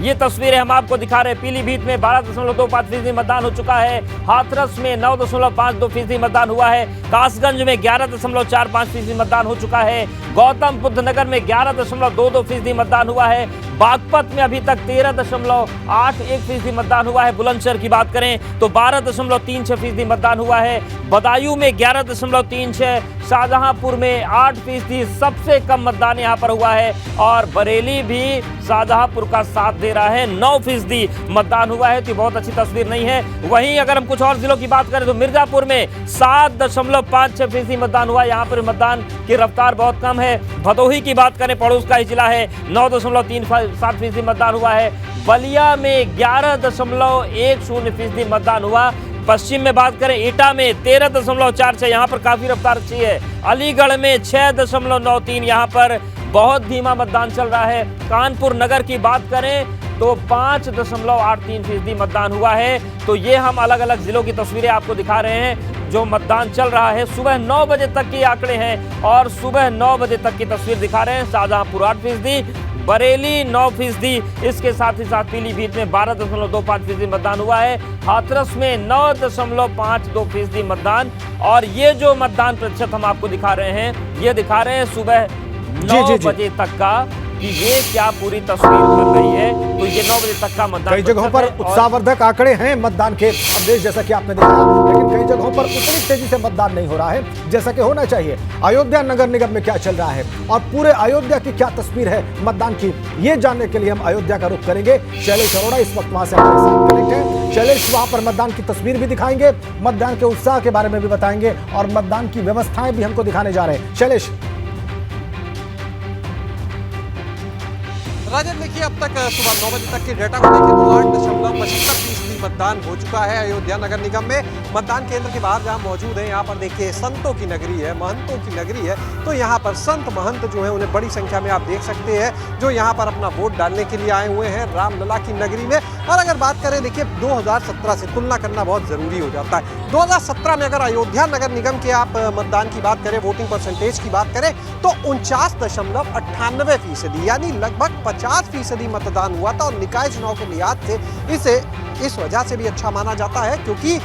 ये तस्वीरें हम आपको दिखा रहे हैं। पीलीभीत में 12.25% मतदान हो चुका है। हाथरस में 9.52% मतदान हुआ है। कासगंज में 11.45% मतदान हो चुका है। गौतम बुद्ध नगर में 11.22% मतदान हुआ है। बागपत में अभी तक 13.81% मतदान हुआ है। बुलंदशहर की बात करें तो 12.36% मतदान हुआ है। बदायूं में 11.36%, शाहजहांपुर में 8%, सबसे कम मतदान यहां पर हुआ है। और बरेली भी शाहजहांपुर का साथ दे रहा है, 9% मतदान हुआ है। तो बहुत अच्छी तस्वीर नहीं है। वहीं अगर हम कुछ और जिलों की बात करें तो मिर्जापुर में 7.56% मतदान हुआ। यहाँ पर मतदान की रफ्तार बहुत कम है। भदोही की बात करें, पड़ोस का ही जिला है, 9.37% मतदान हुआ है। बलिया में 11.10% मतदान हुआ। पश्चिम में बात करें, एटा में 13.46, यहाँ पर काफी रफ्तार अच्छी है। अलीगढ़ में 6.93, यहाँ पर बहुत धीमा मतदान चल रहा है। कानपुर नगर की बात करें तो 5.83% मतदान हुआ है। तो ये हम अलग अलग जिलों की तस्वीरें आपको दिखा रहे हैं जो मतदान चल रहा है। सुबह 9 बजे तक के आंकड़े हैं और सुबह 9 बजे तक की तस्वीर दिखा रहे हैं। शाहजहांपुर 8%, बरेली 9%, इसके साथ ही साथ पीलीभीत में 12.25% मतदान हुआ है। हाथरस में 9.52% मतदान। और ये जो मतदान प्रतिशत हम आपको दिखा रहे हैं, ये दिखा रहे हैं सुबह 9 बजे तक का, कि ये क्या पूरी तस्वीर बन रही है। तो ये 9 बजे तक का मतदान। कई जगहों पर उत्साहवर्धक आंकड़े हैं मतदान के अपडेट, जैसा कि आपने देखा, लेकिन कई जगहों पर उतनी तेजी से मतदान नहीं हो रहा है जैसा कि होना चाहिए। अयोध्या नगर निगम में क्या चल रहा है और पूरे अयोध्या की क्या तस्वीर है मतदान की, ये जानने के लिए हम अयोध्या का रुख करेंगे। शैलेश अरोड़ा इस वक्त वहां से हमारे साथ कनेक्ट हैं। शैलेश, वहां पर मतदान की तस्वीर भी दिखाएंगे, मतदान के उत्साह के बारे में भी बताएंगे और मतदान की व्यवस्थाएं भी हमको दिखाने जा रहे हैं। शैलेश। राजन, देखिए, अब तक सुबह 9 बजे तक के डेटा को देखें तो 8.75% मतदान हो चुका है अयोध्या नगर निगम में। मतदान केंद्र के बाहर जहां मौजूद है, यहाँ पर देखिए संतों की नगरी है, महंतों की नगरी है। तो यहाँ पर संत महंत जो है उन्हें बड़ी संख्या में आप देख सकते हैं, जो यहाँ पर अपना वोट डालने के लिए आए हुए हैं रामलला की नगरी में। और अगर बात करें, देखिए 2017 से तुलना करना बहुत जरूरी हो जाता है। 2017 में अगर अयोध्या नगर निगम के आप मतदान की बात करें, वोटिंग परसेंटेज की बात करें तो 49.98%, यानी लगभग 50% मतदान हुआ था। और निकाय चुनाव के लिहाज से इसे इस वजह से भी अच्छा माना जाता है, क्योंकि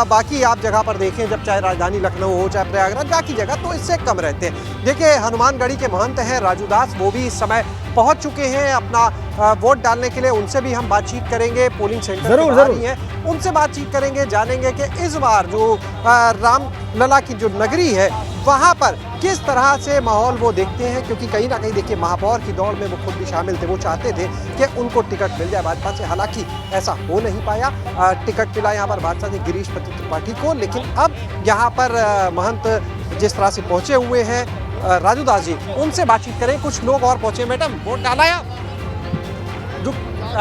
बाकी आप जगह पर देखें, जब चाहे राजधानी लखनऊ हो चाहे प्रयागराज, बाकी जगह तो इससे कम रहते हैं। देखिए, हनुमानगढ़ी के महंत हैं राजू दास, वो भी इस समय पहुंच चुके हैं अपना वोट डालने के लिए। उनसे भी हम बातचीत करेंगे, पोलिंग सेंटर जरूर हैं, उनसे बातचीत करेंगे, जानेंगे कि इस बार जो रामलला की जो नगरी है वहाँ पर किस तरह से माहौल वो देखते हैं। क्योंकि कहीं ना कहीं देखिए, महापौर की दौड़ में वो खुद भी शामिल थे, वो चाहते थे कि उनको टिकट मिल जाए भाजपा से, हालांकि ऐसा हो नहीं पाया। टिकट मिला यहाँ पर भाजपा से गिरीश त्रिपाठी को, लेकिन अब यहाँ पर महंत जिस तरह से पहुँचे हुए हैं राजू दास जी, उनसे बातचीत करें। कुछ लोग और पहुँचे। मैडम, वोट डाला है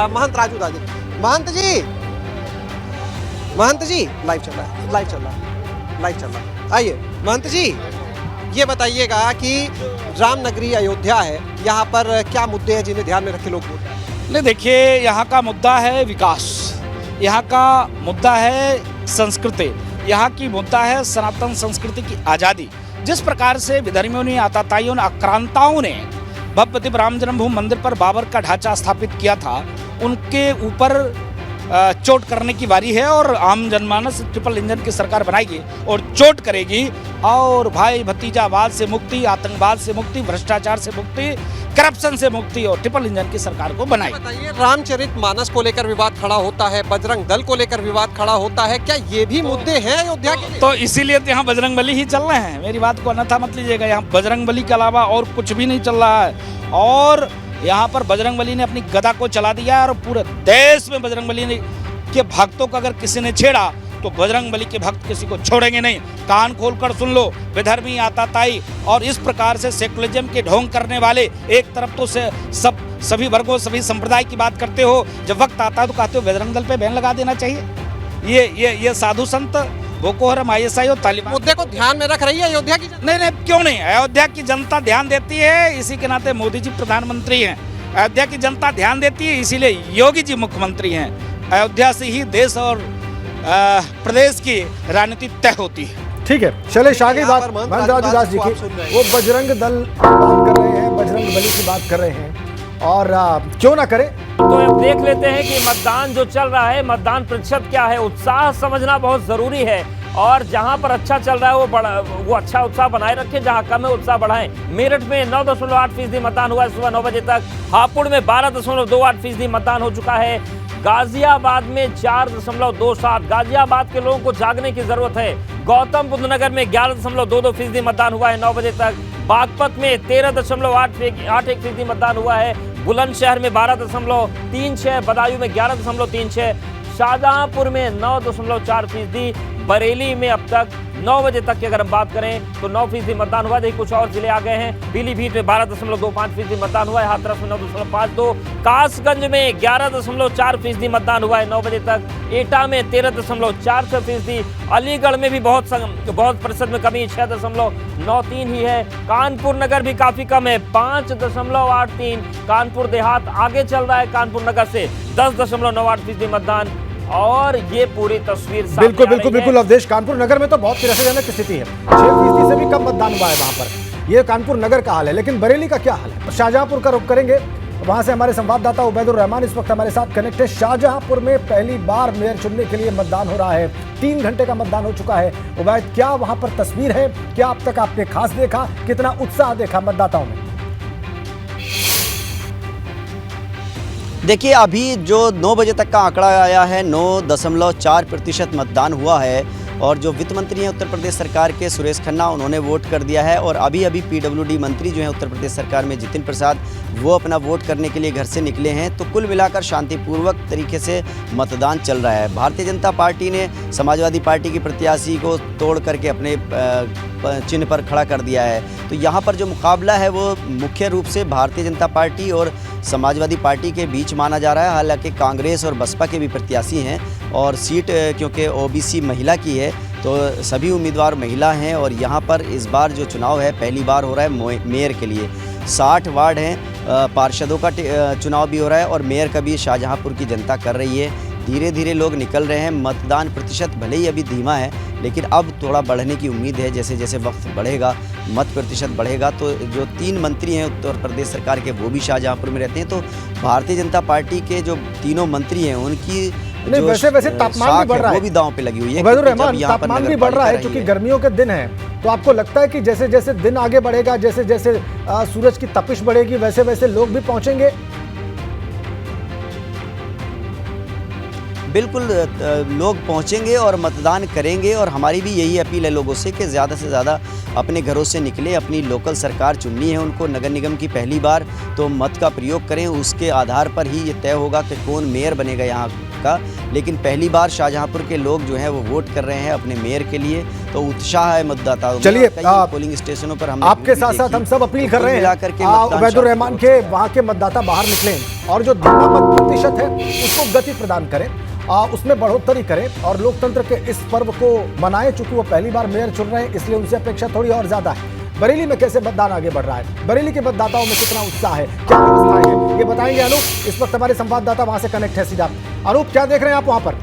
महंत राजू दास जी। महंत जी लाइव चल रहा है। आइए महंत जी, ये बताइएगा कि रामनगरी अयोध्या है, यहाँ पर क्या मुद्दे हैं जिन्हें ध्यान में रखे लोग वोट? नहीं, देखिए, यहाँ का मुद्दा है विकास, यहाँ का मुद्दा है संस्कृति, यहाँ की मुद्दा है सनातन संस्कृति की आज़ादी। जिस प्रकार से विधर्मियों ने, आताताइयों ने, आक्रांताओं ने भव्य दिव्य राम जन्मभूमि मंदिर पर बाबर का ढांचा स्थापित किया था, उनके ऊपर चोट करने की बारी है। और आम जनमानस ट्रिपल इंजन की सरकार बनाएगी और चोट करेगी। और भाई भतीजावाद से मुक्ति, आतंकवाद से मुक्ति, भ्रष्टाचार से मुक्ति, करप्शन से मुक्ति और ट्रिपल इंजन की सरकार को बनाएगी। बताइए, रामचरितमानस को लेकर विवाद खड़ा होता है, बजरंग दल को लेकर विवाद खड़ा होता है, क्या ये भी मुद्दे हैं अयोध्या के? तो इसीलिए तो यहाँ बजरंगबली ही चल रहे हैं। मेरी बात को अन्यथा मत लीजिएगा, यहाँ बजरंगबली के अलावा और कुछ भी नहीं चल रहा है। और यहाँ पर बजरंगबली ने अपनी गदा को चला दिया है और पूरे देश में बजरंगबली ने के भक्तों को अगर किसी ने छेड़ा तो बजरंगबली के भक्त किसी को छोड़ेंगे नहीं। कान खोलकर सुन लो, विधर्मी, आताताई और इस प्रकार से सेकुलरिज्म के ढोंग करने वाले एक तरफ तो से सभी वर्गों, सभी संप्रदाय की बात करते हो, जब वक्त आता है तो कहते हो बजरंग दल पे बैन लगा देना चाहिए। ये साधु संत, बोको हराम, ISI और तालिबान मुद्दे को ध्यान में रख रही है अयोध्या की? नहीं, क्यों नहीं। अयोध्या की जनता ध्यान देती है, इसी के नाते मोदी जी प्रधानमंत्री हैं। अयोध्या की जनता ध्यान देती है, इसीलिए योगी जी मुख्यमंत्री हैं। अयोध्या से ही देश और प्रदेश की राजनीति तय होती है। ठीक है, शैलेश, आगे बात राजू दास जी की। वो बजरंग दल बात कर रहे हैं, बजरंग बली की बात कर रहे हैं, और क्यों ना करें, तो अब देख लेते हैं कि मतदान जो चल रहा है, मतदान प्रतिशत क्या है। उत्साह समझना बहुत जरूरी है और जहां पर अच्छा चल रहा है वो अच्छा उत्साह बनाए रखें, जहां कम है उत्साह बढ़ाएं। मेरठ में 9.8% मतदान हुआ है सुबह 9 बजे तक। हापुड़ में 12.28% मतदान हो चुका है। गाजियाबाद में 4.27। गाजियाबाद के लोगों को जागने की जरूरत है। गौतम बुद्ध नगर में 11.22% मतदान हुआ है 9 बजे तक। बागपत में 13.81% मतदान हुआ है। बुलंदशहर में 12.36। बदायूं में 11.36। शाहजहांपुर में 9.4%। बरेली में अब तक 9 बजे तक की अगर हम बात करें तो 9% मतदान हुआ है। देखिए कुछ और जिले आ गए हैं। पीलीभीत में 12.25% मतदान हुआ है। हाथरस में 9.52। कासगंज में 11.4% मतदान हुआ है 9 बजे तक। एटा में 13.46%। अलीगढ़ में भी बहुत प्रतिशत में कमी 6.93 ही है। कानपुर नगर भी काफी कम है 5.83। कानपुर देहात आगे चल रहा है कानपुर नगर से 10.98% मतदान। और ये पूरी तस्वीर बिल्कुल अवधेश, कानपुर नगर में तो बहुत निराशाजनक स्थिति है। 6% से भी कम मतदान हुआ है वहां पर। ये कानपुर नगर का हाल है, लेकिन बरेली का क्या हाल है? शाहजहांपुर का रुख करेंगे, वहां से हमारे संवाददाता उबैदुर रहमान इस वक्त हमारे साथ कनेक्ट है। शाहजहांपुर में पहली बार मेयर चुनने के लिए मतदान हो रहा है। 3 घंटे का मतदान हो चुका है। उबैद, क्या वहां पर तस्वीर है? क्या अब तक आपने खास देखा? कितना उत्साह देखा मतदाताओं में? देखिए, अभी जो 9 बजे तक का आंकड़ा आया है 9.4% मतदान हुआ है। और जो वित्त मंत्री हैं उत्तर प्रदेश सरकार के सुरेश खन्ना, उन्होंने वोट कर दिया है। और अभी पीडब्ल्यूडी मंत्री जो हैं उत्तर प्रदेश सरकार में जितिन प्रसाद, वो अपना वोट करने के लिए घर से निकले हैं। तो कुल मिलाकर शांतिपूर्वक तरीके से मतदान चल रहा है। भारतीय जनता पार्टी ने समाजवादी पार्टी की प्रत्याशी को तोड़ करके अपने चिन्ह पर खड़ा कर दिया है। तो यहाँ पर जो मुकाबला है वो मुख्य रूप से भारतीय जनता पार्टी और समाजवादी पार्टी के बीच माना जा रहा है। हालांकि कांग्रेस और बसपा के भी प्रत्याशी हैं और सीट क्योंकि ओबीसी महिला की है तो सभी उम्मीदवार महिला हैं। और यहाँ पर इस बार जो चुनाव है पहली बार हो रहा है मेयर के लिए। 60 वार्ड हैं, पार्षदों का चुनाव भी हो रहा है और मेयर का भी शाहजहांपुर की जनता कर रही है। धीरे धीरे लोग निकल रहे हैं। मतदान प्रतिशत भले ही अभी धीमा है, लेकिन अब थोड़ा बढ़ने की उम्मीद है। जैसे जैसे वक्त बढ़ेगा, मत प्रतिशत बढ़ेगा। तो जो 3 मंत्री हैं उत्तर प्रदेश सरकार के, वो भी शाहजहांपुर में रहते हैं। तो भारतीय जनता पार्टी के जो तीनों मंत्री हैं उनकी वैसे तापमान भी बढ़ रहा है, वो भी दांव पे लगी हुई है। रहमान, तापमान भी बढ़ रहा है क्योंकि गर्मियों के दिन है। तो आपको लगता है कि जैसे जैसे दिन आगे बढ़ेगा, जैसे जैसे सूरज की तपिश बढ़ेगी, वैसे वैसे लोग भी पहुंचेंगे? बिल्कुल, लोग पहुंचेंगे और मतदान करेंगे। और हमारी भी यही अपील है लोगों से कि ज़्यादा से ज़्यादा अपने घरों से निकले। अपनी लोकल सरकार चुननी है उनको, नगर निगम की पहली बार, तो मत का प्रयोग करें। उसके आधार पर ही ये तय होगा कि कौन मेयर बनेगा यहाँ का। लेकिन पहली बार शाहजहांपुर के लोग जो हैं वो वोट कर रहे हैं अपने मेयर के लिए। तो उत्साह है मतदाताओं में। चलिए, पोलिंग स्टेशनों पर हम आपके साथ साथ हम सब अपील कर रहे हैं उबैदुर रहमान के वहाँ के मतदाता बाहर निकलें और जो धीमा मत प्रतिशत है उसको गति प्रदान करें, उसमें बढ़ोतरी करें और लोकतंत्र के इस पर्व को मनाएं। चूंकि वो पहली बार मेयर चुन रहे हैं, इसलिए उनसे अपेक्षा थोड़ी और ज्यादा है। बरेली में कैसे मतदान आगे बढ़ रहा है? बरेली के मतदाताओं में कितना उत्साह है? क्या व्यवस्थाएं हैं? ये बताएंगे अनूप। इस वक्त हमारे संवाददाता वहां से कनेक्ट है सीधा। अनूप, क्या देख रहे हैं आप वहां पर?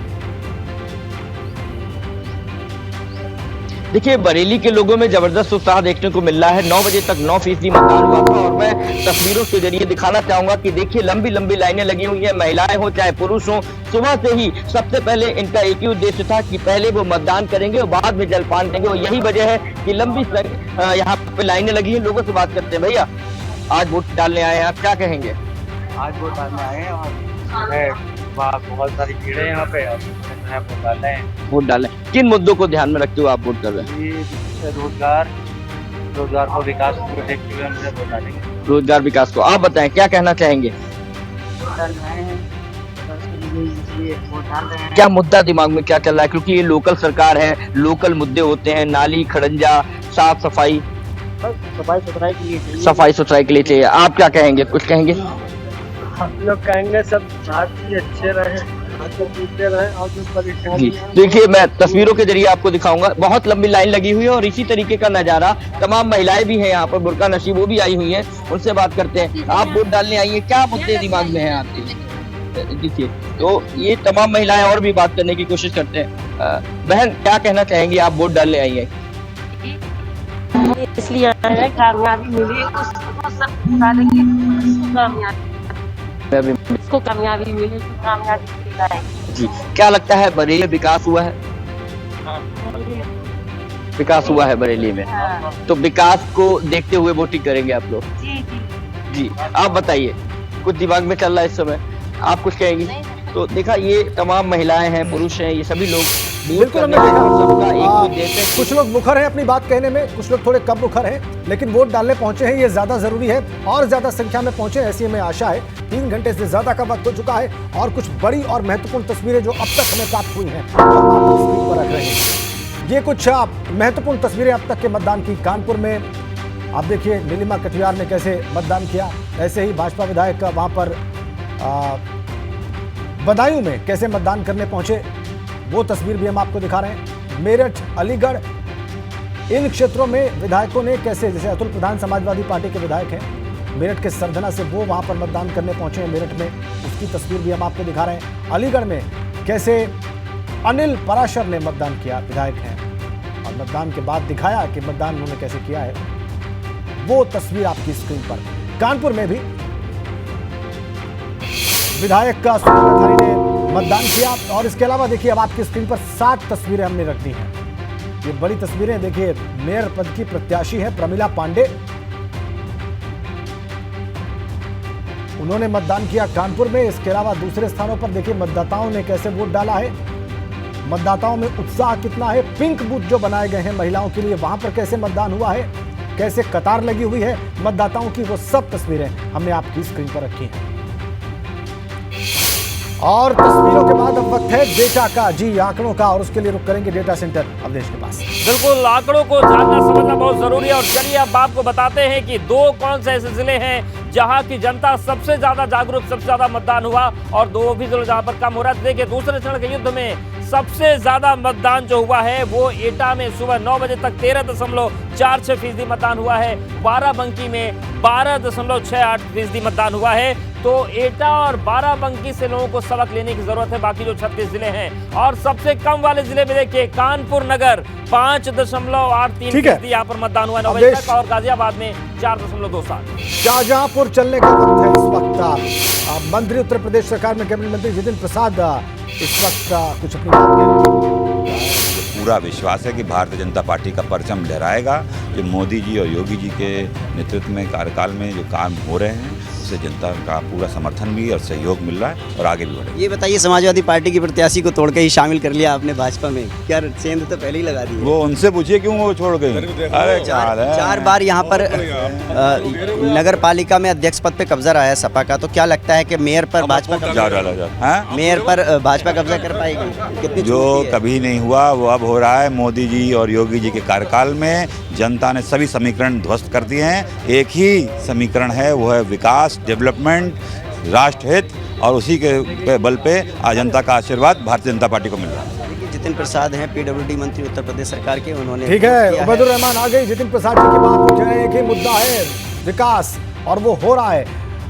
देखिए, बरेली के लोगों में जबरदस्त उत्साह देखने को मिल रहा है। 9 बजे तक 9% मतदान हुआ था और मैं तस्वीरों के जरिए दिखाना चाहूंगा कि देखिए लंबी लंबी लाइनें लगी हुई हैं, महिलाएं हो चाहे पुरुष हो। सुबह से ही सबसे पहले इनका एक ही उद्देश्य था कि पहले वो मतदान करेंगे और बाद में जलपान देंगे। और यही वजह है कि लंबी यहाँ पे लाइनें लगी हैं। लोगों से बात करते हैं। भैया, आज वोट डालने आए हैं, आप क्या कहेंगे? आज वोट डालने आए हैं और बहुत सारी भीड़ है यहाँ पे। वोट डालें। किन मुद्दों को ध्यान में रखते हुए आप वोट कर रहे हैं? रोजगार और विकास को देखते हुए हम वोट डालेंगे। रोजगार विकास को। आप बताएं क्या कहना चाहेंगे? क्या मुद्दा दिमाग में क्या चल रहा है? क्योंकि ये लोकल सरकार है, लोकल मुद्दे होते हैं, नाली खड़ंजा, साफ सफाई, सफाई सुथराई के लिए चाहिए। आप क्या कहेंगे? कुछ कहेंगे? हम लोग कहेंगे सब भारतीय अच्छे रहे और जो परेशानी। देखिए, मैं तस्वीरों के जरिए आपको दिखाऊंगा। बहुत लंबी लाइन लगी हुई है और इसी तरीके का नजारा तमाम महिलाएं भी हैं यहाँ पर, बुर्का नशीब वो भी आई हुई हैं। उनसे बात करते हैं। आप वोट डालने आई हैं, क्या मुद्दे दिमाग में हैं आपके? देखिए, तो ये तमाम महिलाएं और भी बात करने की कोशिश करते हैं। बहन, क्या कहना चाहेंगी? आप वोट डालने आई हैं। इसलिए कामयाबी मिली उसको सब डालेंगे, कामयाबी। अभी इसको कामयाबी मिली तो कामयाबी दिलाएगी। जी, क्या लगता है बरेली में विकास हुआ है? विकास हुआ है बरेली में, हाँ। तो विकास को देखते हुए वोटिंग करेंगे आप लोग? जी जी। जी, आप बताइए, कुछ दिमाग में चल रहा है इस समय, आप कुछ कहेंगी? तो देखा, ये तमाम महिलाएं हैं, पुरुष हैं, ये सभी लोग वोट बिल्कुल करने हमने में देखा। सबका एक उद्देश्य है कि- कुछ लोग मुखर हैं अपनी बात कहने में, कुछ लोग थोड़े कम मुखर हैं, लेकिन वोट डालने पहुंचे हैं, ये ज्यादा जरूरी है। और ज्यादा संख्या में पहुंचे, ऐसी हमें आशा है। 3 घंटे से ज्यादा का वक्त हो चुका है और कुछ बड़ी और महत्वपूर्ण तस्वीरें जो अब तक हमें प्राप्त हुई हैं वो हम आपको स्क्रीन पर रख रहे हैं। ये कुछ महत्वपूर्ण तस्वीरें अब तक के मतदान की। कानपुर में आप देखिए नीलिमा कटियार ने कैसे मतदान किया, ऐसे ही भाजपा विधायक वहां पर बदायूं में कैसे मतदान करने पहुंचे, वो तस्वीर भी हम आपको दिखा रहे हैं। मेरठ, अलीगढ़, इन क्षेत्रों में विधायकों ने कैसे, जैसे अतुल प्रधान समाजवादी पार्टी के विधायक हैं, मेरठ के सरधना से वो वहां पर मतदान करने पहुंचे हैं मेरठ में, उसकी तस्वीर भी हम आपको दिखा रहे हैं। अलीगढ़ में कैसे अनिल पराशर ने मतदान किया, विधायक हैं, और मतदान के बाद दिखाया कि मतदान उन्होंने कैसे किया है, वो तस्वीर आपकी स्क्रीन पर। कानपुर में भी विधायक का सुरेंद्र धारी ने मतदान किया। और इसके अलावा देखिए अब आपकी स्क्रीन पर 7 तस्वीरें हमने रख दी हैं। ये बड़ी तस्वीरें देखिए, मेयर पद की प्रत्याशी है प्रमिला पांडे, उन्होंने मतदान किया कानपुर में। इसके अलावा दूसरे स्थानों पर देखिए मतदाताओं ने कैसे वोट डाला है, मतदाताओं में उत्साह कितना है। पिंक बूथ जो बनाए गए हैं महिलाओं के लिए, वहां पर कैसे मतदान हुआ है, कैसे कतार लगी हुई है मतदाताओं की, वो सब तस्वीरें हमने आपकी स्क्रीन पर रखी हैं। और तस्वीरों के बाद अब वक्त है डेटा का, जी आंकड़ों का, और उसके लिए रुक करेंगे डेटा सेंटर अवधेश के पास। बिल्कुल, आंकड़ों को जानना समझना बहुत जरूरी है। और चलिए अब आपको बताते हैं कि 2 कौन से ऐसे जिले हैं जहां की जनता सबसे ज्यादा जागरूक, सबसे ज्यादा मतदान हुआ, और 2 भी जिले जहां पर कम हो रहा है। देखिए दूसरे चरण के युद्ध में सबसे ज्यादा मतदान जो हुआ है वो एटा में सुबह 9 बजे तक 13.46% मतदान हुआ है। बाराबंकी में 12.68% मतदान हुआ है। तो एटा और बाराबंकी से लोगों को सबक लेने की जरूरत है, बाकी जो 36 जिले हैं। और सबसे कम वाले जिले में देखिए कानपुर नगर 5.83% यहाँ पर मतदान हुआ 9 बजे तक, और गाजियाबाद में 4.27। शाहजहांपुर चलने का वक्त है इस वक्त। मंत्री उत्तर प्रदेश सरकार में कैबिनेट मंत्री जितिन प्रसाद इस वक्त कुछ अपनी बात कह रहे हैं। पूरा विश्वास है कि भारतीय जनता पार्टी का परचम लहराएगा। जो मोदी जी और योगी जी के नेतृत्व में कार्यकाल में जो काम हो रहे हैं, उससे जनता का पूरा समर्थन भी और सहयोग मिल रहा है और आगे भी बढ़ेगा। ये बताइए, समाजवादी पार्टी की प्रत्याशी को तोड़ के ही शामिल कर लिया आपने भाजपा में, क्या सेंध तो पहले ही लगा दी है? वो उनसे पूछिए क्यों वो छोड़ गए। अरे 4 बार यहाँ पर नगर पालिका में अध्यक्ष पद पे कब्जा रहा है सपा का, तो क्या लगता है कि मेयर पर भाजपा मेयर पर भाजपा कब्जा कर पाएगी? कितनी जो कभी नहीं हुआ वो अब हो रहा है। मोदी जी और योगी जी के कार्यकाल में जनता ने सभी समीकरण ध्वस्त कर दिए हैं। एक ही समीकरण है, वो है विकास, डेवलपमेंट, राष्ट्रहित, और उसी के बल पे जनता का आशीर्वाद भारतीय जनता पार्टी को मिल रहा है। जितिन प्रसाद हैं पीडब्ल्यूडी मंत्री उत्तर प्रदेश सरकार के, उन्होंने ठीक है, उबैदुर रहमान आ गई। जितिन प्रसाद जी की बात हो जाए, एक ही मुद्दा है विकास, और वो हो रहा है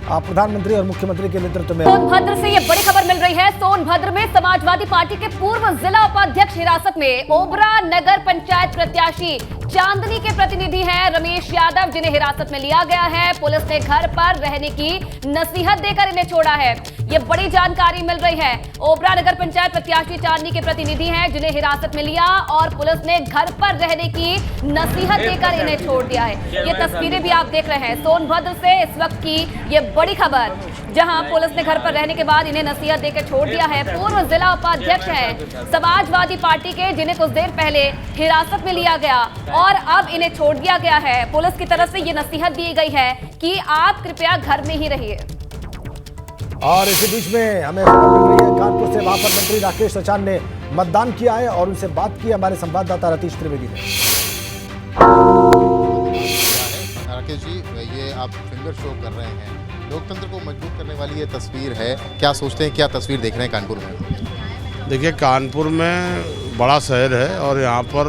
प्रधानमंत्री और मुख्यमंत्री के नेतृत्व में। सोनभद्र से ये बड़ी खबर मिल रही है। सोनभद्र में समाजवादी पार्टी के पूर्व जिला उपाध्यक्ष हिरासत में। ओबरा नगर पंचायत प्रत्याशी चांदनी के प्रतिनिधि हैं रमेश यादव, जिन्हें हिरासत में लिया गया है। पुलिस ने घर पर रहने की नसीहत देकर इन्हें छोड़ा है। ये बड़ी जानकारी मिल रही है। ओबरा नगर पंचायत प्रत्याशी चांदनी के प्रतिनिधि हैं, जिन्हें हिरासत में लिया और पुलिस ने घर पर रहने की नसीहत देकर इन्हें छोड़ दिया है। ये तस्वीरें भी आप देख रहे हैं सोनभद्र से इस वक्त की ये बड़ी खबर, जहां पुलिस ने घर पर रहने के बाद इन्हें नसीहत देकर छोड़ दिया है। पूर्व जिला उपाध्यक्ष हैं समाजवादी पार्टी के, जिन्हें कुछ देर पहले हिरासत में लिया गया और अब इन्हें छोड़ दिया गया है। पुलिस की तरफ से ये नसीहत दी गई है कि आप कृपया घर में ही रहिए। और इसी बीच में हमें खबर मिल रही है कानपुर से, वहां पर मंत्री राकेश सचान ने मतदान किया है और उनसे बात की हमारे संवाददाता रतीश त्रिवेदी ने। राकेश जी, ये आप फिंगर शो कर रहे हैं, लोकतंत्र को मजबूत करने वाली ये तस्वीर है, क्या सोचते हैं, क्या तस्वीर देख रहे हैं कानपुर में? देखिए, कानपुर में बड़ा शहर है और यहाँ पर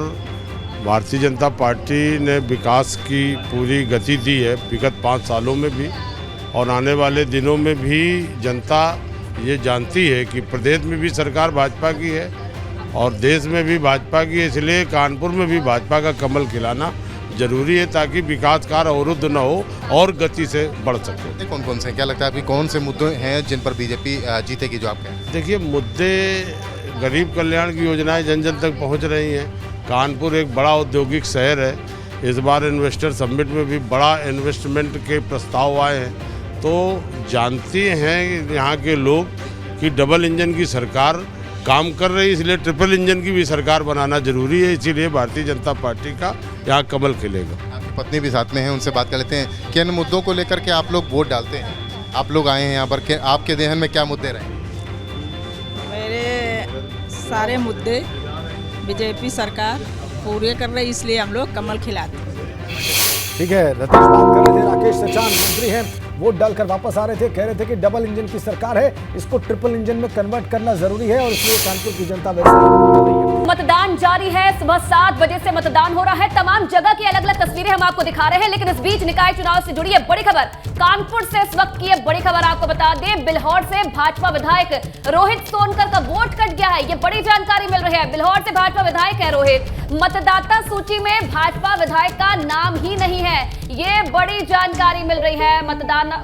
भारतीय जनता पार्टी ने विकास की पूरी गति दी है विगत 5 सालों में भी, और आने वाले दिनों में भी जनता ये जानती है कि प्रदेश में भी सरकार भाजपा की है और देश में भी भाजपा की है, इसलिए कानपुर में भी भाजपा का कमल खिलाना जरूरी है ताकि विकास कार्य अवरुद्ध न हो और गति से बढ़ सके। कौन कौन से हैं? क्या लगता है अभी कौन से मुद्दे हैं जिन पर बीजेपी जीतेगी जो आप कहें? देखिए, मुद्दे गरीब कल्याण की योजनाएं जन जन तक पहुंच रही हैं। कानपुर एक बड़ा औद्योगिक शहर है। इस बार इन्वेस्टर समिट में भी बड़ा इन्वेस्टमेंट के प्रस्ताव आए हैं। तो जानते हैं यहाँ के लोग कि डबल इंजन की सरकार काम कर रही है, इसलिए ट्रिपल इंजन की भी सरकार बनाना जरूरी है। इसीलिए भारतीय जनता पार्टी का यहाँ कमल खिलेगा। आपकी पत्नी भी साथ में है, उनसे बात कर लेते हैं। किन मुद्दों को लेकर के आप लोग वोट डालते हैं? आप लोग आए हैं यहाँ पर, आपके ध्यान में क्या मुद्दे रहे? मेरे सारे मुद्दे बीजेपी सरकार पूरे कर रही, इसलिए हम लोग कमल खिलाते हैं। ठीक है, रतीश बात कर रहे थे। राकेश सचान मंत्री हैं, वोट डालकर वापस आ रहे थे, कह रहे थे कि डबल इंजन की सरकार है, इसको ट्रिपल इंजन में कन्वर्ट करना जरूरी है और इसलिए कानपुर की जनता वैसे कर रही है। मतदान जारी है। सुबह 7 बजे से मतदान हो रहा है। तमाम जगह की अलग अलग तस्वीरें हम आपको दिखा रहे हैं, लेकिन इस बीच निकाय चुनाव से जुड़ी है बड़ी खबर। कानपुर से इस वक्त की है बड़ी खबर, आपको बता दें, बिल्हौर से भाजपा विधायक रोहित सोनकर का वोट कट गया है। ये बड़ी जानकारी मिल रही है। बिल्हौर से भाजपा विधायक है रोहित, मतदाता सूची में भाजपा विधायक का नाम ही नहीं है। ये बड़ी जानकारी मिल रही है।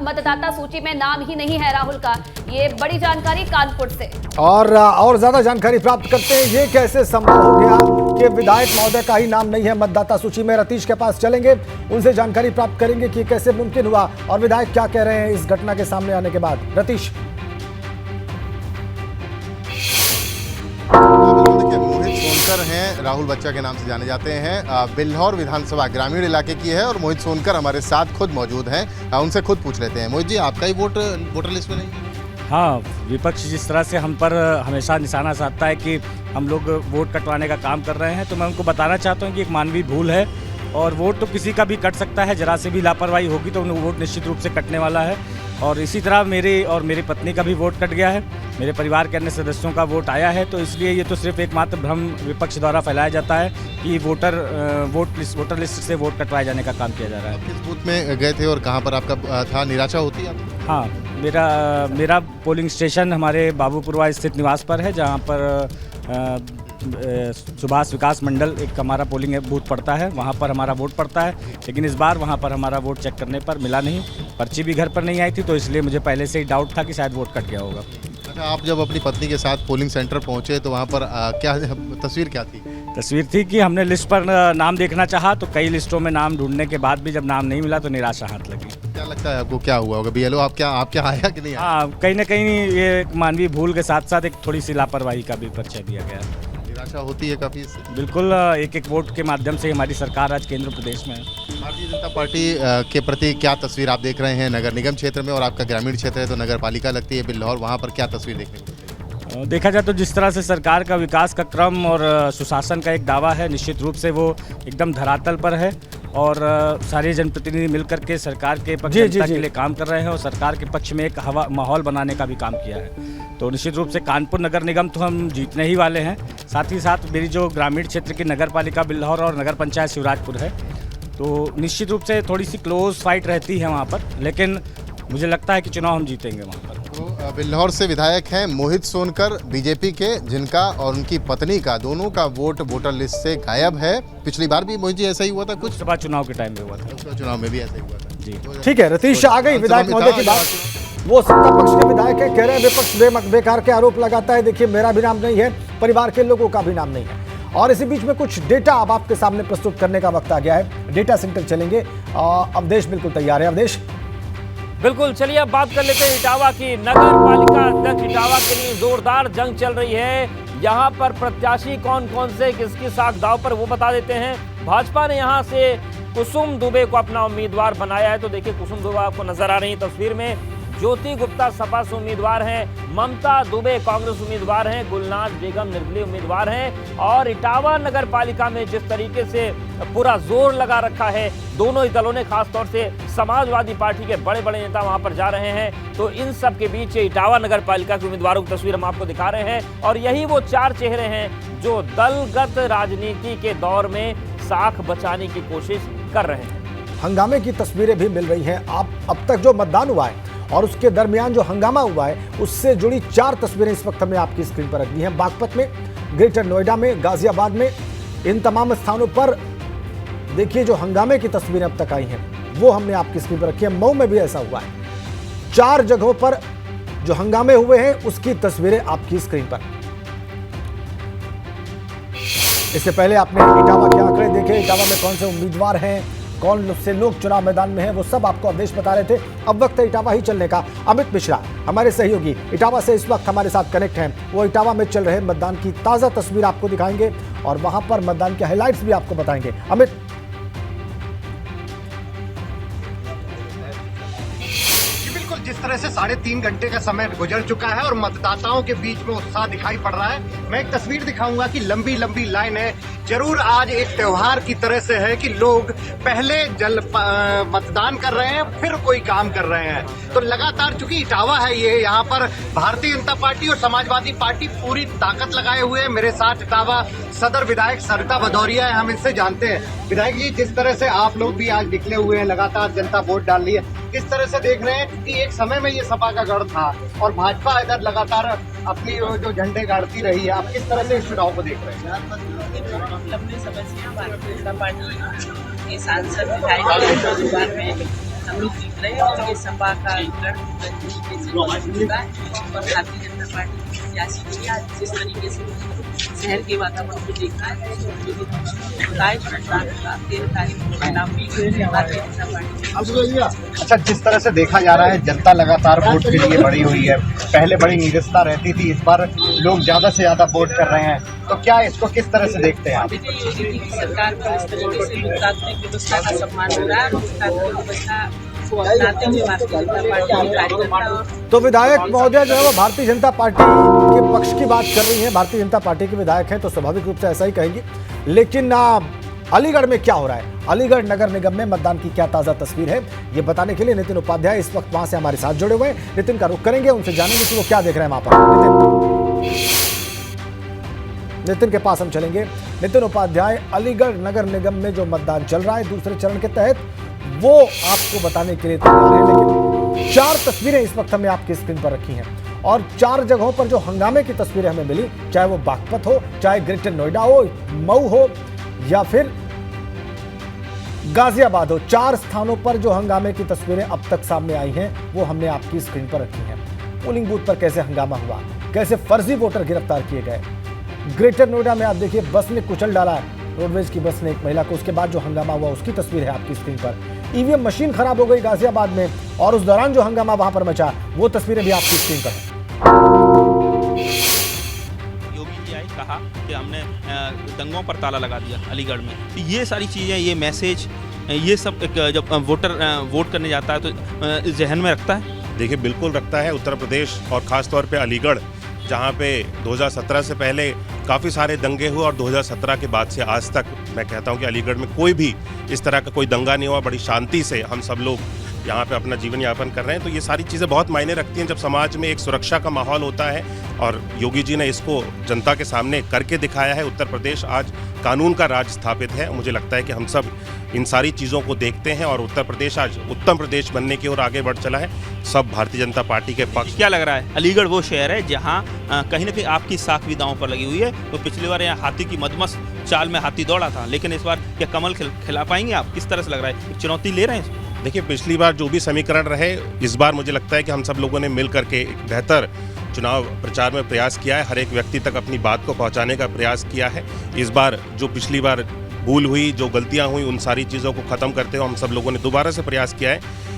मतदाता सूची में नाम ही नहीं है राहुल का। ये बड़ी जानकारी कानपुर से। और ज्यादा जानकारी प्राप्त करते हैं, ये कैसे संभव हो गया कि विधायक महोदय का ही नाम नहीं है मतदाता सूची में। रतीश के पास चलेंगे, उनसे जानकारी प्राप्त करेंगे कि कैसे मुमकिन हुआ और विधायक क्या कह रहे हैं इस घटना के सामने आने के बाद। रतीश। मोहित सोनकर हैं, राहुल बच्चा के नाम से जाने जाते हैं। बिल्हौर विधानसभा ग्रामीण इलाके की है और मोहित सोनकर हमारे साथ खुद मौजूद हैं। उनसे खुद पूछ लेते हैं। मोहित जी, आपका ही वोट वोटर लिस्ट में नहीं है? हाँ, विपक्ष जिस तरह से हम पर हमेशा निशाना साधता है कि हम लोग वोट कटवाने का काम कर रहे हैं, तो मैं उनको बताना चाहता हूँ कि एक मानवीय भूल है और वोट तो किसी का भी कट सकता है। जरा से भी लापरवाही होगी तो वोट निश्चित रूप से कटने वाला है। और इसी तरह मेरे और मेरी पत्नी का भी वोट कट गया है, मेरे परिवार के अन्य सदस्यों का वोट आया है। तो इसलिए ये तो सिर्फ एकमात्र भ्रम विपक्ष द्वारा फैलाया जाता है कि वोटर लिस्ट से वोट कटवाए जाने का काम किया जा रहा है। किस बूथ में गए थे और कहाँ पर आपका था? निराशा होती है आपको? हाँ, मेरा पोलिंग स्टेशन हमारे बाबूपुरवा स्थित निवास पर है, जहाँ पर सुभाष विकास मंडल एक हमारा पोलिंग बूथ पड़ता है, वहाँ पर हमारा वोट पड़ता है। लेकिन इस बार वहाँ पर हमारा वोट चेक करने पर मिला नहीं, पर्ची भी घर पर नहीं आई थी, तो इसलिए मुझे पहले से ही डाउट था कि शायद वोट कट गया होगा। अच्छा, आप जब अपनी पत्नी के साथ पोलिंग सेंटर पहुँचे तो वहाँ पर क्या तस्वीर क्या थी? तस्वीर थी कि हमने लिस्ट पर नाम देखना चाहा, तो कई लिस्टों में नाम ढूंढने के बाद भी जब नाम नहीं मिला तो निराशा हाथ लगी। क्या लगता है आपको, क्या हुआ होगा? BLO आप क्या आया कि नहीं आया? हाँ, कहीं ना कहीं ये मानवीय भूल के साथ साथ एक थोड़ी सी लापरवाही का भी परिचय दिया गया है। निराशा होती है काफ़ी इससे? बिल्कुल, एक वोट के माध्यम से हमारी सरकार आज केंद्र प्रदेश में है। भारतीय जनता पार्टी के प्रति क्या तस्वीर आप देख रहे हैं नगर निगम क्षेत्र में? और आपका ग्रामीण क्षेत्र है तो नगर पालिका लगती है बिल्हौर, वहाँ पर क्या तस्वीर देखने को मिलती है? देखा जाए तो जिस तरह से सरकार का विकास का क्रम और सुशासन का एक दावा है, निश्चित रूप से वो एकदम धरातल पर है और सारे जनप्रतिनिधि मिलकर के सरकार के पक्ष जनता के लिए काम कर रहे हैं और सरकार के पक्ष में एक माहौल बनाने का भी काम किया है। तो निश्चित रूप से कानपुर नगर निगम तो हम जीतने ही वाले हैं। साथ ही साथ मेरी जो ग्रामीण क्षेत्र की नगर पालिका बिल्हौर और नगर पंचायत शिवराजपुर है, तो निश्चित रूप से थोड़ी सी क्लोज फाइट रहती है वहाँ पर, लेकिन मुझे लगता है कि चुनाव हम जीतेंगे वहाँ पर। तो बिल्हौर से विधायक हैं मोहित सोनकर बीजेपी के, जिनका और उनकी पत्नी का दोनों का वोट वोटर लिस्ट से गायब है। पिछली बार भी मोहित जी ऐसा ही हुआ था, कुछ सभा चुनाव के टाइम में हुआ था, लोकसभा चुनाव में भी ऐसा ही हुआ था जी। ठीक है, रतीश आ गई विधायक महोदय की बात। वो सत्ता पक्ष के विधायक है, कह रहे हैं विपक्ष बेकार के आरोप लगाता है। देखिए, मेरा भी नाम नहीं है, परिवार के लोगों का भी नाम नहीं है। और इसी बीच में कुछ डेटा अब आपके सामने प्रस्तुत करने का वक्त आ गया है। डेटा सेंटर चलेंगे, अवधेश बिल्कुल तैयार है। अवधेश। बिल्कुल, चलिए अब बात कर लेते हैं इटावा की। नगर पालिका अध्यक्ष इटावा के लिए जोरदार जंग चल रही है। यहाँ पर प्रत्याशी कौन कौन से किसकी साख दाव पर, वो बता देते हैं। भाजपा ने यहाँ से कुसुम दुबे को अपना उम्मीदवार बनाया है। तो देखिए, कुसुम दुबे आपको नजर आ रही है तस्वीर में। ज्योति गुप्ता सपा से उम्मीदवार हैं, ममता दुबे कांग्रेस उम्मीदवार हैं, गुलनाज बेगम निर्दलीय उम्मीदवार हैं। और इटावा नगर पालिका में जिस तरीके से पूरा जोर लगा रखा है दोनों ही दलों ने, खासतौर से समाजवादी पार्टी के बड़े बड़े नेता वहां पर जा रहे हैं। तो इन सब के बीच इटावा नगर पालिका के उम्मीदवारों की तस्वीर हम आपको दिखा रहे हैं। और यही वो चार चेहरे हैं जो दलगत राजनीति के दौर में साख बचाने की कोशिश कर रहे हैं। हंगामे की तस्वीरें भी मिल रही हैं। अब तक जो मतदान हुआ है और उसके दरमियान जो हंगामा हुआ है, उससे जुड़ी 4 तस्वीरें इस वक्त हमने आपकी स्क्रीन पर रख दी हैं। बागपत में, ग्रेटर नोएडा में, गाजियाबाद में, इन तमाम स्थानों पर देखिए जो हंगामे की तस्वीरें अब तक आई हैं वो हमने आपकी स्क्रीन पर रखी है। मऊ में भी ऐसा हुआ है, 4 जगहों पर जो हंगामे हुए हैं उसकी तस्वीरें आपकी स्क्रीन पर। इससे पहले आपने इटावा के आंकड़े देखे, इटावा में कौन से उम्मीदवार हैं, कौन से लोग चुनाव मैदान में हैं, वो सब आपको अवधेश बता रहे थे। अब वक्त है इटावा ही चलने का। अमित मिश्रा हमारे सहयोगी इटावा से इस वक्त हमारे साथ कनेक्ट हैं, वो इटावा में चल रहे मतदान की ताजा तस्वीर आपको दिखाएंगे और वहां पर मतदान के हाइलाइट्स भी आपको बताएंगे। अमित, जिस तरह से 3.5 घंटे का समय गुजर चुका है और मतदाताओं के बीच में उत्साह दिखाई पड़ रहा है। मैं एक तस्वीर दिखाऊंगा कि लंबी लंबी लाइनें जरूर आज एक त्योहार की तरह से है कि लोग पहले मतदान कर रहे हैं, फिर कोई काम कर रहे हैं। तो लगातार चूंकि इटावा है ये, यहाँ पर भारतीय जनता पार्टी और समाजवादी पार्टी पूरी ताकत लगाए हुए है। मेरे साथ इटावा सदर विधायक सरिता भदौरिया है, हम इनसे जानते हैं। विधायक जी, जिस तरह से आप लोग भी आज निकले हुए हैं, लगातार जनता वोट डाल रही है, किस तरह से देख रहे हैं कि एक समय में ये सपा का गढ़ था और भाजपा इधर लगातार अपनी जो झंडे गाड़ती रही है, आप किस तरह से इस चुनाव को देख रहे हैं? लंबे समय से भारतीय जनता पार्टी के सांसद विधायक में हम लोग जीत रहे हैं और ये सपा का गढ़ और भारतीय जनता पार्टी की सियासी दुनिया जिस तरीके से शहर के वातावरण को देखना है, 13 तारीख को परिणाम भी भारतीय जनता पार्टी। अच्छा, जिस तरह से देखा जा रहा है जनता लगातार वोट के लिए बढ़ी हुई है, पहले बड़ी निरस्ता रहती थी, इस बार लोग ज्यादा से ज्यादा वोट कर रहे हैं, तो क्या इसको किस तरह से देखते हैं आप? देखिए, योगी की सरकार पर इस तरीके से लोकतांत्रिक व्यवस्था का सम्मान हो रहा है, लोकतांत्रिक व्यवस्था को अपनाते हुए भारतीय जनता पार्टी कार्यकर्ता। तो विधायक महोदय जो है वो भारतीय जनता पार्टी के पक्ष की बात कर रही हैं, भारतीय जनता पार्टी के विधायक हैं तो स्वाभाविक रूप से ऐसा ही कहेंगी। लेकिन अलीगढ़ में क्या हो रहा है, अलीगढ़ नगर निगम में मतदान की क्या ताजा तस्वीर है, ये बताने के लिए नितिन उपाध्याय इस वक्त वहां से हमारे साथ जुड़े हुए हैं। नितिन का रुख करेंगे, उनसे जानेंगे कि वो क्या देख रहे हैं वहां पर। नितिन के पास हम चलेंगे। नितिन उपाध्याय, अलीगढ़ नगर निगम में जो मतदान चल रहा है दूसरे चरण के तहत, वो आपको बताने के लिए तैयार है। लेकिन 4 तस्वीरें इस वक्त हमने आपकी स्क्रीन पर रखी हैं और 4 जगहों पर जो हंगामे की तस्वीरें हमें मिली, चाहे वो बागपत हो, चाहे ग्रेटर नोएडा हो, मऊ हो या फिर गाजियाबाद हो, 4 स्थानों पर जो हंगामे की तस्वीरें अब तक सामने आई हैं वो हमने आपकी स्क्रीन पर रखी हैं। पोलिंग बूथ पर कैसे हंगामा हुआ, कैसे फर्जी वोटर गिरफ्तार किए गए। ग्रेटर नोएडा में आप देखिए बस ने कुचल डाला है, रोडवेज की बस ने एक महिला को, उसके बाद जो हंगामा हुआ उसकी तस्वीर है आपकी स्क्रीन पर। ईवीएम मशीन खराब हो गई गाजियाबाद में और उस दौरान जो हंगामा वहां पर मचा वो तस्वीरें भी आपकी स्क्रीन पर है। योगी जी आई, कहा कि हमने दंगों पर ताला लगा दिया अलीगढ़ में। तो ये सारी चीज़ें, ये मैसेज, ये सब जब वोटर वोट करने जाता है तो जहन में रखता है। देखिए, बिल्कुल रखता है। उत्तर प्रदेश और ख़ास तौर पे अलीगढ़, जहाँ पे 2017 से पहले काफ़ी सारे दंगे हुए और 2017 के बाद से आज तक मैं कहता हूँ कि अलीगढ़ में कोई भी इस तरह का कोई दंगा नहीं हुआ। बड़ी शांति से हम सब लोग यहाँ पे अपना जीवन यापन कर रहे हैं। तो ये सारी चीज़ें बहुत मायने रखती हैं जब समाज में एक सुरक्षा का माहौल होता है और योगी जी ने इसको जनता के सामने करके दिखाया है। उत्तर प्रदेश आज कानून का राज स्थापित है। मुझे लगता है कि हम सब इन सारी चीज़ों को देखते हैं और उत्तर प्रदेश आज उत्तम प्रदेश बनने की ओर आगे बढ़ चला है। सब भारतीय जनता पार्टी के पक्ष। क्या लग रहा है, अलीगढ़ वो शहर है जहाँ कहीं ना कहीं आपकी साख भी दांव पर लगी हुई है। तो पिछली बार यहाँ हाथी की मदमस्त चाल में हाथी दौड़ा था, लेकिन इस बार क्या कमल खिला पाएंगे आप? किस तरह से लग रहा है, चुनौती ले रहे हैं? देखिए, पिछली बार जो भी समीकरण रहे, इस बार मुझे लगता है कि हम सब लोगों ने मिल करके एक बेहतर चुनाव प्रचार में प्रयास किया है। हर एक व्यक्ति तक अपनी बात को पहुंचाने का प्रयास किया है। इस बार जो पिछली बार भूल हुई, जो गलतियां हुई, उन सारी चीज़ों को ख़त्म करते हुए हम सब लोगों ने दोबारा से प्रयास किया है।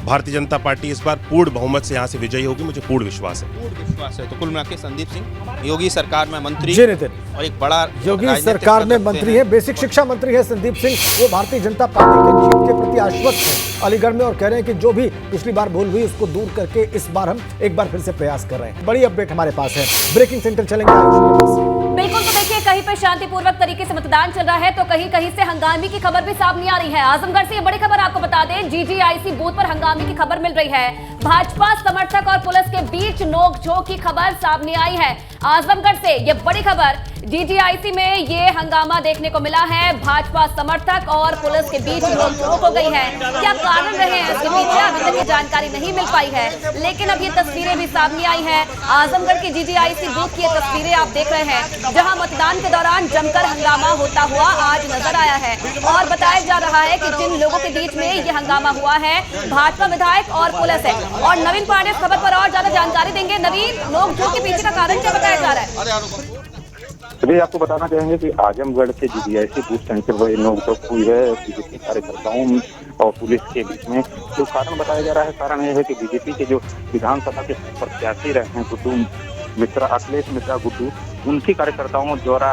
भारतीय जनता पार्टी इस बार पूर्ण बहुमत से यहाँ से विजयी होगी, मुझे पूर्ण विश्वास है। पूर्ण विश्वास है। तो कुल मिला के संदीप सिंह योगी सरकार में मंत्री और एक बड़ा योगी सरकार में मंत्री है, बेसिक शिक्षा मंत्री है संदीप सिंह। वो भारतीय जनता पार्टी के जीत के प्रति आश्वस्त हैं अलीगढ़ में और कह रहे हैं कि जो भी पिछली बार भूल हुई उसको दूर करके इस बार हम एक बार फिर से प्रयास कर रहे हैं। बड़ी अपडेट हमारे पास है, ब्रेकिंग सेंटर चलेंगे आयुष के पास। बिल्कुल, तो देखिए कहीं पे शांतिपूर्वक तरीके से मतदान चल रहा है तो कहीं कहीं से हंगामे की खबर भी सामने आ रही है। आजमगढ़ से ये बड़ी खबर आपको बता दें, जीजीआईसी बूथ पर हंगामे की खबर मिल रही है। भाजपा समर्थक और पुलिस के बीच नोकझोंक की खबर सामने आई है। आजमगढ़ से ये बड़ी खबर, जीजीआईसी में ये हंगामा देखने को मिला है। भाजपा समर्थक और पुलिस के बीच नोक-झोंक हो गई है। क्या कारण रहे हैं इसके पीछे अभी तक ये जानकारी नहीं मिल पाई है, लेकिन अब ये तस्वीरें भी सामने आई हैं। आजमगढ़ की जीजीआईसी बूथ की ये तस्वीरें आप देख रहे हैं, जहां मतदान के दौरान जमकर हंगामा होता हुआ आज नजर आया है। और बताया जा रहा है कि जिन लोगों के बीच में ये हंगामा हुआ है, भाजपा विधायक और पुलिस है। और नवीन पांडे इस खबर पर और ज्यादा जानकारी देंगे। नवीन, नोक-झोंक के पीछे का कारण क्या बताया जा रहा है? चलिए, आपको बताना चाहेंगे कि आजमगढ़ के जीजीआईसी बूथ सेंटर पर नोक-झोंक हुई है बीजेपी कार्यकर्ताओं और पुलिस के बीच में। जो कारण बताया जा रहा है, कारण यह है कि बीजेपी के जो विधानसभा के प्रत्याशी रहे हैं गुड्डू मिश्रा, अखिलेश मिश्रा गुड्डू, उनके कार्यकर्ताओं द्वारा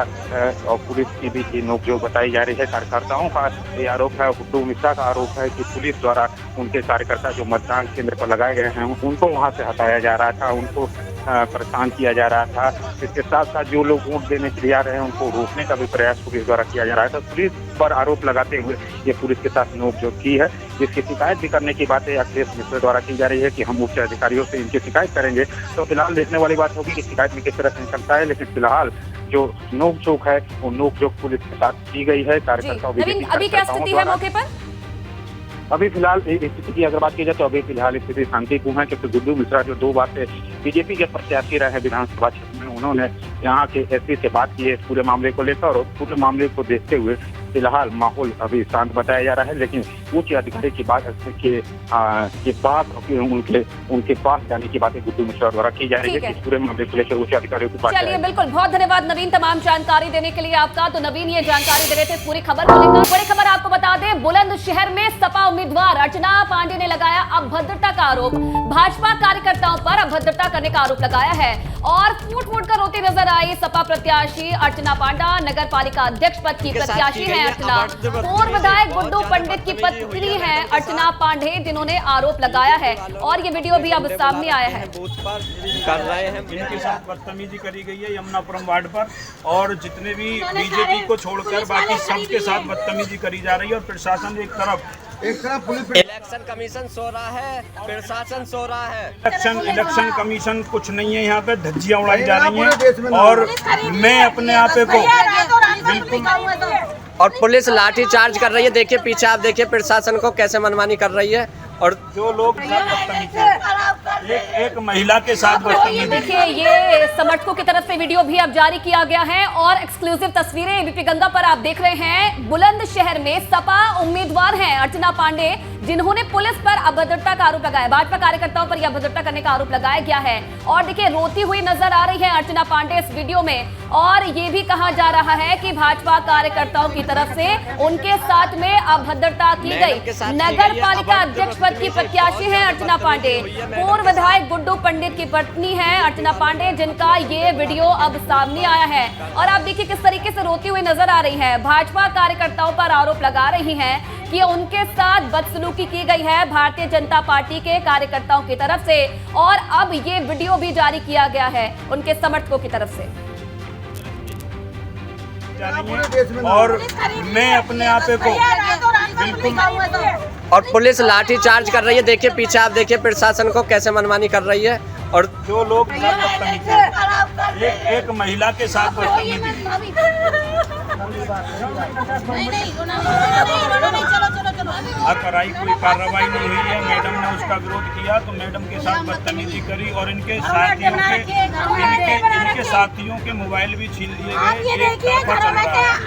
और पुलिस के बीच ये नोक-झोंक बताई जा रही है। कार्यकर्ताओं का ये आरोप है, गुड्डू मिश्रा का आरोप है कि पुलिस द्वारा उनके कार्यकर्ता जो मतदान केंद्र पर लगाए गए हैं उनको वहां से हटाया जा रहा था, उनको परेशान किया जा रहा था। इसके साथ साथ जो लोग वोट देने के लिए आ रहे हैं उनको रोकने का भी प्रयास पुलिस द्वारा किया जा रहा है। तो पुलिस पर आरोप लगाते हुए ये पुलिस के साथ नोक-झोंक की है, जिसकी शिकायत भी करने की बातें अखिलेश मिश्रा द्वारा की जा रही है कि हम उच्च अधिकारियों से इनकी शिकायत करेंगे। तो फिलहाल देखने वाली बात होगी कि शिकायत में किस तरह से निकलता है, लेकिन फिलहाल जो नोक-झोंक है वो नोक-झोंक पुलिस के साथ की गई है। कार्यकर्ताओं अभी क्या स्थिति है मौके पर? अभी फिलहाल स्थिति की अगर बात की जाए तो अभी फिलहाल स्थिति शांतिपूर्ण है, क्योंकि गुड्डू मिश्रा जो 2 बार से बीजेपी के प्रत्याशी रहे हैं विधानसभा क्षेत्र में, उन्होंने यहाँ के एसपी से बात की है इस पूरे मामले को लेकर। और पूरे मामले को देखते हुए फिलहाल माहौल अभी शांत बताया जा रहा है, लेकिन उच्च अधिकारी की बात के पास उनके पास जाने की बातें गुड्डू मिश्रा द्वारा की जा रही है कि इस पूरे मामले को लेकर उच्च अधिकारियों की बात। चलिए, बिल्कुल, बहुत धन्यवाद नवीन तमाम जानकारी देने के लिए आपका। तो नवीन ये जानकारी दे रहे थे पूरी खबर को लेकर। बड़ी खबर आपको बता दें, बुलंदशहर में सपा उम्मीदवार अर्चना पांडे ने लगाया अभद्रता का आरोप। भाजपा कार्यकर्ताओं पर अभद्रता करने का आरोप लगाया है और फूट-फूट कर रोती नजर आई सपा प्रत्याशी अर्चना पांडा। नगर पालिका अध्यक्ष पद की प्रत्याशी है अर्चना। पूर्व विधायक गुड्डू पंडित की पत्नी है अर्चना पांडे, जिन्होंने आरोप लगाया है और ये वीडियो भी अब सामने आया है। कर रहे हैं, इनके साथ बदतमीजी करी गई है यमुनापुरम वार्ड पर, और जितने भी बीजेपी को छोड़कर बाकी सबके साथ बदतमीजी करी जा रही है। और प्रशासन एक तरफ इलेक्शन कमीशन सो रहा है, प्रशासन सो रहा है। इलेक्शन कमीशन कुछ नहीं है, यहाँ पे धज्जियां उड़ाई जा रही हैं। और मैं अपने आप को बिल्कुल, और पुलिस लाठी चार्ज कर रही है। देखिए पीछे, आप देखिए प्रशासन को कैसे मनमानी कर रही है। और जो लोग एक महिला के साथ बदतमीजी। देखिए, ये समर्थकों की तरफ से वीडियो भी अब जारी किया गया है और एक्सक्लूसिव तस्वीरें एबीपी गंगा पर आप देख रहे हैं। बुलंदशहर में सपा उम्मीदवार हैं अर्चना पांडे, जिन्होंने पुलिस पर अभद्रता का आरोप लगाया। भाजपा कार्यकर्ताओं पर यह अभद्रता करने का आरोप लगाया गया है। और देखिए, रोती हुई नजर आ रही है अर्चना पांडे इस वीडियो में। और ये भी कहा जा रहा है कि भाजपा कार्यकर्ताओं की तरफ से उनके साथ में अभद्रता की गई। नगर पालिका अध्यक्ष पद की प्रत्याशी है अर्चना पांडे। पूर्व विधायक गुड्डू पंडित की पत्नी है अर्चना पांडे, जिनका ये वीडियो अब सामने आया है। और आप देखिए किस तरीके से रोती हुई नजर आ रही है। भाजपा कार्यकर्ताओं पर आरोप लगा रही हैं कि उनके साथ बदसलूकी की गई है भारतीय जनता पार्टी के कार्यकर्ताओं की तरफ से। और अब ये वीडियो भी जारी किया गया है उनके समर्थकों की तरफ से। और मैं अपने आप को बिल्कुल, और पुलिस लाठी चार्ज कर रही है। देखिए पीछे, आप देखिए प्रशासन को कैसे मनमानी कर रही है। और जो लोग एक महिला के साथ बदतमीजी। कराई कोई कार्रवाई नहीं हुई है। मैडम ने उसका विरोध किया तो मैडम के साथ बदतमीजी करी और इनके साथियों के मोबाइल भी छीन लिए गए।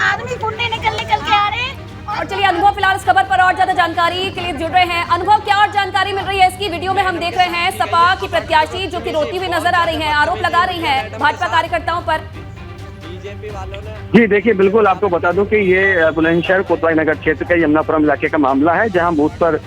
आदमी गुंडे निकल के आ रहे हैं। और चलिए, अनुभव फिलहाल इस खबर पर और ज्यादा जानकारी के लिए जुड़ रहे हैं। अनुभव, क्या और जानकारी मिल रही है? इसकी वीडियो में हम देख रहे हैं सपा की प्रत्याशी जो कि रोती हुई नजर आ रही हैं, आरोप लगा रही हैं भाजपा कार्यकर्ताओं पर। बीजेपी वालों ने जी देखिए, बिल्कुल आपको बता दूं कि ये बुलंदशहर कोतवाली नगर क्षेत्र के यमुनापुरम इलाके का मामला है, जहां बूथ पर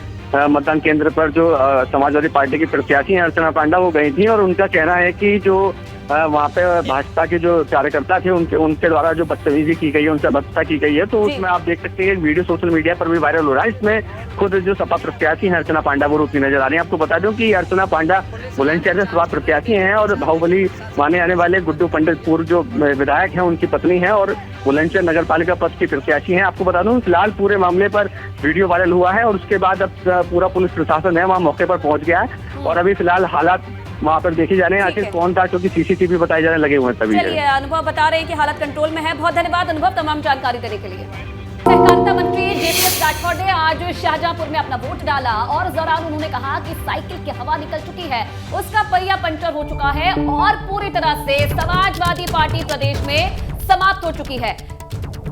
मतदान केंद्र पर जो समाजवादी पार्टी की प्रत्याशी हैं अर्चना पांडा, वो गई थी। और उनका कहना है कि जो वहाँ पे भाजपा के जो कार्यकर्ता थे उनके द्वारा जो बदतमीजी की गई है, उनसे बदतमीजी की गई है। तो उसमें आप देख सकते हैं एक वीडियो सोशल मीडिया पर भी वायरल हो रहा है। इसमें खुद जो सपा प्रत्याशी हैं अर्चना पांडा, वो रोती नजर आ रही है। आपको बता दूं कि अर्चना पांडा बुलंदशहर से सपा प्रत्याशी हैं और बाहुबली माने आने वाले गुड्डू पंडित पूर्व जो विधायक हैं उनकी पत्नी है और बुलंदशहर नगर पालिका पद की प्रत्याशी हैं। आपको बता दूं फिलहाल पूरे मामले पर वीडियो वायरल हुआ है और उसके बाद अब पूरा पुलिस प्रशासन है वहाँ मौके पर पहुंच गया है और अभी फिलहाल हालात वहाँ पर देखे जा रहे हैं आखिर कौन था, क्योंकि सीसीटीवी बताए जाने लगे हुए हैं सभी चलिए, अनुभव बता रहे हैं कि हालत कंट्रोल में है। बहुत धन्यवाद अनुभव तमाम जानकारी देने के लिए। सहकारिता मंत्री जेपीएस राठौड़ ने आज शाहजहांपुर में अपना वोट डाला और इस दौरान उन्होंने कहा कि साइकिल की हवा निकल चुकी है, उसका पहिया पंचर हो चुका है और पूरी तरह से समाजवादी पार्टी प्रदेश में समाप्त हो चुकी है।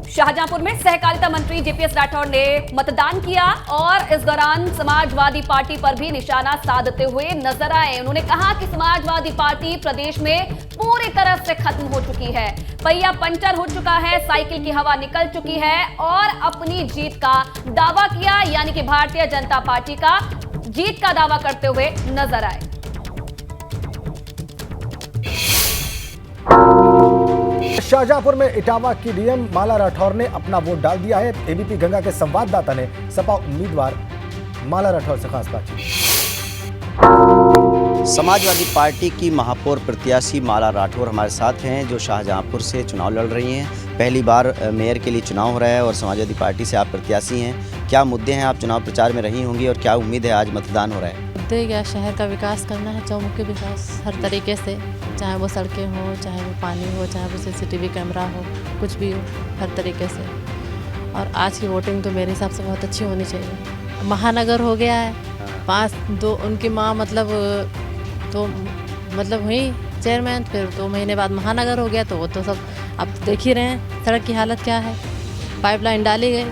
शाहजहांपुर में सहकारिता मंत्री जेपीएस राठौड़ ने मतदान किया और इस दौरान समाजवादी पार्टी पर भी निशाना साधते हुए नजर आए। उन्होंने कहा कि समाजवादी पार्टी प्रदेश में पूरी तरह से खत्म हो चुकी है, पहिया पंचर हो चुका है, साइकिल की हवा निकल चुकी है और अपनी जीत का दावा किया, यानी कि भारतीय जनता पार्टी का जीत का दावा करते हुए नजर आए। शाहजहांपुर में इटावा की डीएम माला राठौर ने अपना वोट डाल दिया है। एबीपी गंगा के संवाददाता ने सपा उम्मीदवार माला राठौर से खास बातचीत। समाजवादी पार्टी की महापौर प्रत्याशी माला राठौर हमारे साथ हैं, जो शाहजहांपुर से चुनाव लड़ रही हैं। पहली बार मेयर के लिए चुनाव हो रहा है और समाजवादी पार्टी से आप प्रत्याशी हैं। क्या मुद्दे हैं, आप चुनाव प्रचार में रही होंगी और क्या उम्मीद है आज मतदान हो रहा है? मुद्दे क्या, शहर का विकास करना है, चौमुखी विकास हर तरीके से, चाहे वो सड़कें हो, चाहे वो पानी हो, चाहे वो सीसीटीवी कैमरा हो, कुछ भी हो, हर तरीके से। और आज की वोटिंग तो मेरे हिसाब से बहुत अच्छी होनी चाहिए। महानगर हो गया है, 5-2 उनकी माँ मतलब हुई चेयरमैन, फिर 2 महीने बाद महानगर हो गया, तो वो तो सब आप देख ही रहे हैं सड़क की हालत क्या है। पाइपलाइन डाली गई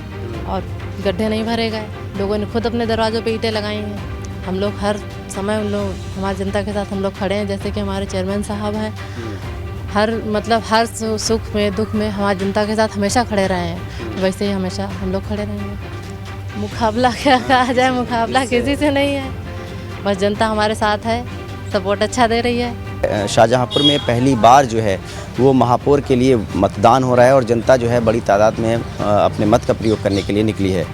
और गड्ढे नहीं भरे गए, लोगों ने खुद अपने दरवाज़ों पे ईंटें लगाई हैं। हम लोग हर समय हमारी जनता के साथ हम लोग खड़े हैं, जैसे कि हमारे चेयरमैन साहब हैं, हर सुख में दुख में हमारी जनता के साथ हमेशा खड़े रहे हैं, वैसे ही हमेशा हम लोग खड़े रहेंगे। मुकाबला क्या कहा जाए, मुकाबला किसी से नहीं है, बस जनता हमारे साथ है, सपोर्ट अच्छा दे रही है। शाहजहांपुर में पहली बार जो है वो महापौर के लिए मतदान हो रहा है और जनता जो है बड़ी तादाद में अपने मत का प्रयोग करने के लिए निकली है।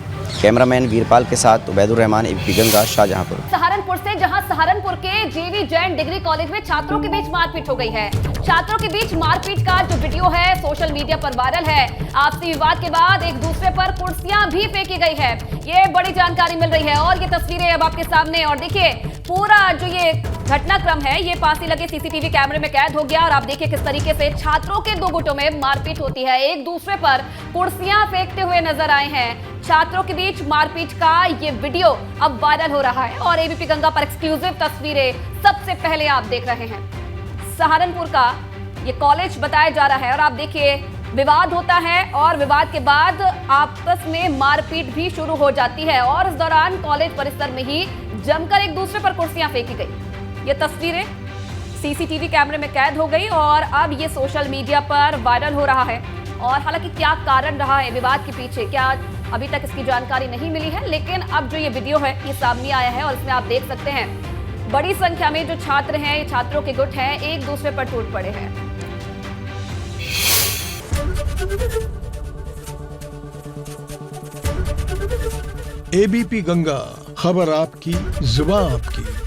कैमरामैन वीरपाल के साथ उबैदुर रहमान, एबीपी गंगा, शाहजहांपुर। सहारनपुर से, जहां सहारनपुर के जेवी जैन डिग्री कॉलेज में छात्रों के बीच मारपीट हो गई है। छात्रों के बीच मारपीट का जो वीडियो है सोशल मीडिया पर वायरल है। आपसी विवाद के बाद एक दूसरे पर कुर्सियां भी फेंकी गई है, ये बड़ी जानकारी मिल रही है और ये तस्वीरें अब आपके सामने। और देखिए पूरा जो ये घटनाक्रम है ये पास ही लगे सीसीटीवी कैमरे में कैद हो गया और आप देखिए किस तरीके से छात्रों के 2 गुटों में मारपीट होती है, एक दूसरे पर कुर्सियां फेंकते हुए नजर आए हैं। छात्रों के बीच मारपीट का ये वीडियो अब वायरल हो रहा है और एबीपी गंगा पर एक्सक्लूसिव तस्वीरें सबसे पहले आप देख रहे हैं। सहारनपुर का ये कॉलेज बताया जा रहा है और आप देखिए विवाद होता है और विवाद के बाद आपस में मारपीट भी शुरू हो जाती है और इस दौरान कॉलेज परिसर में ही जमकर एक दूसरे पर कुर्सियां फेंकी गई। ये तस्वीरें सीसीटीवी कैमरे में कैद हो गई और अब ये सोशल मीडिया पर वायरल हो रहा है। और हालांकि क्या कारण रहा है विवाद के पीछे, क्या अभी तक इसकी जानकारी नहीं मिली है, लेकिन अब जो ये वीडियो है ये सामने आया है और इसमें आप देख सकते हैं बड़ी संख्या में जो छात्र हैं, ये छात्रों के गुट हैं, एक दूसरे पर टूट पड़े हैं। एबीपी गंगा, खबर आपकी, जुबान आपकी।